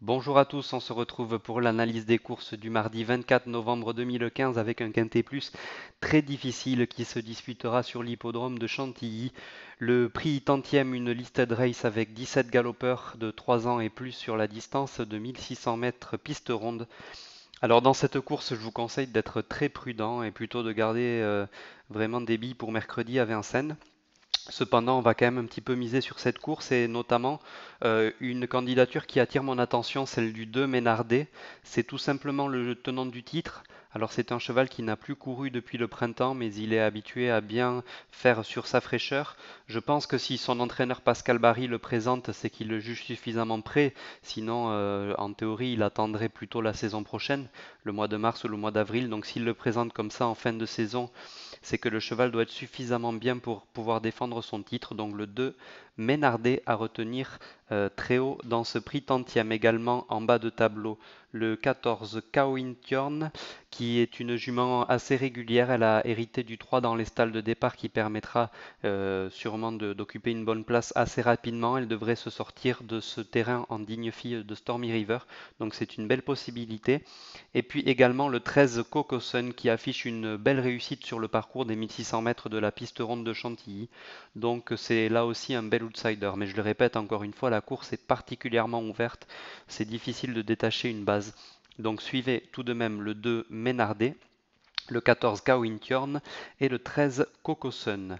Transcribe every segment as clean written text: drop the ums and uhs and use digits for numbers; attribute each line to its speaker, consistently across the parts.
Speaker 1: Bonjour à tous, on se retrouve pour l'analyse des courses du mardi 24 novembre 2015 avec un quintet plus très difficile qui se disputera sur l'hippodrome de Chantilly. Le prix tantième, une listed race avec 17 galopeurs de 3 ans et plus sur la distance de 1600 mètres piste ronde. Alors dans cette course, je vous conseille d'être très prudent et plutôt de garder vraiment des billes pour mercredi à Vincennes. Cependant, on va quand même un petit peu miser sur cette course et notamment une candidature qui attire mon attention, celle du 2 Ménardet. C'est tout simplement le tenant du titre. Alors c'est un cheval qui n'a plus couru depuis le printemps, mais il est habitué à bien faire sur sa fraîcheur. Je pense que si son entraîneur Pascal Barry le présente, c'est qu'il le juge suffisamment prêt. Sinon, en théorie, il attendrait plutôt la saison prochaine, le mois de mars ou le mois d'avril. Donc s'il le présente comme ça en fin de saison, c'est que le cheval doit être suffisamment bien pour pouvoir défendre son titre. Donc le 2 Ménardet à retenir très haut dans ce prix tantième. Également en bas de tableau, le 14 Cow qui est une jument assez régulière. Elle a hérité du 3 dans les stalles de départ qui permettra sûrement d'occuper une bonne place assez rapidement. Elle devrait se sortir de ce terrain en digne fille de Stormy River. Donc c'est une belle possibilité. Et puis également le 13 Cocosun qui affiche une belle réussite sur le parcours des 1600 mètres de la piste ronde de Chantilly. Donc c'est là aussi un bel outsider. Mais je le répète encore une fois, la course est particulièrement ouverte. C'est difficile de détacher une base. Donc suivez tout de même le 2 Ménardet, le 14 Gawintjorn et le 13 Cocosun.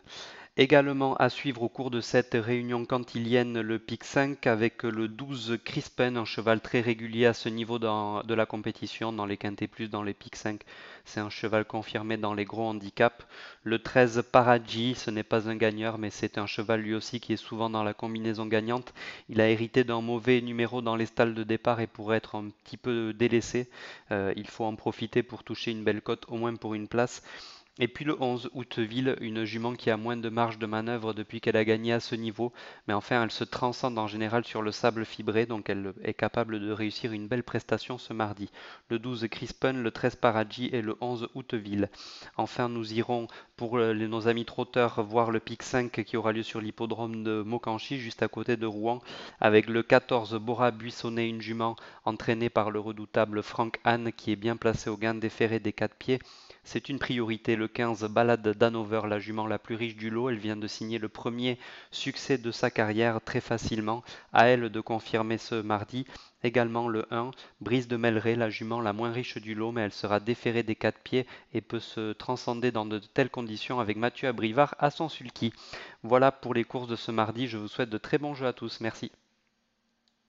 Speaker 1: Également à suivre au cours de cette réunion cantilienne, le pic 5 avec le 12 Crispen, un cheval très régulier à ce niveau de la compétition, dans les quintés plus, dans les pics 5. C'est un cheval confirmé dans les gros handicaps. Le 13 Paraji, ce n'est pas un gagneur, mais c'est un cheval lui aussi qui est souvent dans la combinaison gagnante. Il a hérité d'un mauvais numéro dans les stalles de départ et pourrait être un petit peu délaissé. Il faut en profiter pour toucher une belle cote, au moins pour une place. Et puis le 11, Hauteville, une jument qui a moins de marge de manœuvre depuis qu'elle a gagné à ce niveau, mais enfin elle se transcende en général sur le sable fibré, donc elle est capable de réussir une belle prestation ce mardi. Le 12 Crispen, le 13 Paraji et le 11 Hauteville. Enfin nous irons pour nos amis trotteurs voir le pic 5 qui aura lieu sur l'hippodrome de Mokanchy, juste à côté de Rouen, avec le 14 Bora Buissonnet, une jument entraînée par le redoutable Frank Hahn qui est bien placé au gain déféré des 4 pieds. C'est une priorité. Le 15 Ballade d'Hanover, la jument la plus riche du lot. Elle vient de signer le premier succès de sa carrière très facilement. À elle de confirmer ce mardi. Également le 1, Brise de Melray, la jument la moins riche du lot, mais elle sera déférée des 4 pieds et peut se transcender dans de telles conditions avec Mathieu Abrivard à son sulky. Voilà pour les courses de ce mardi. Je vous souhaite de très bons jeux à tous. Merci.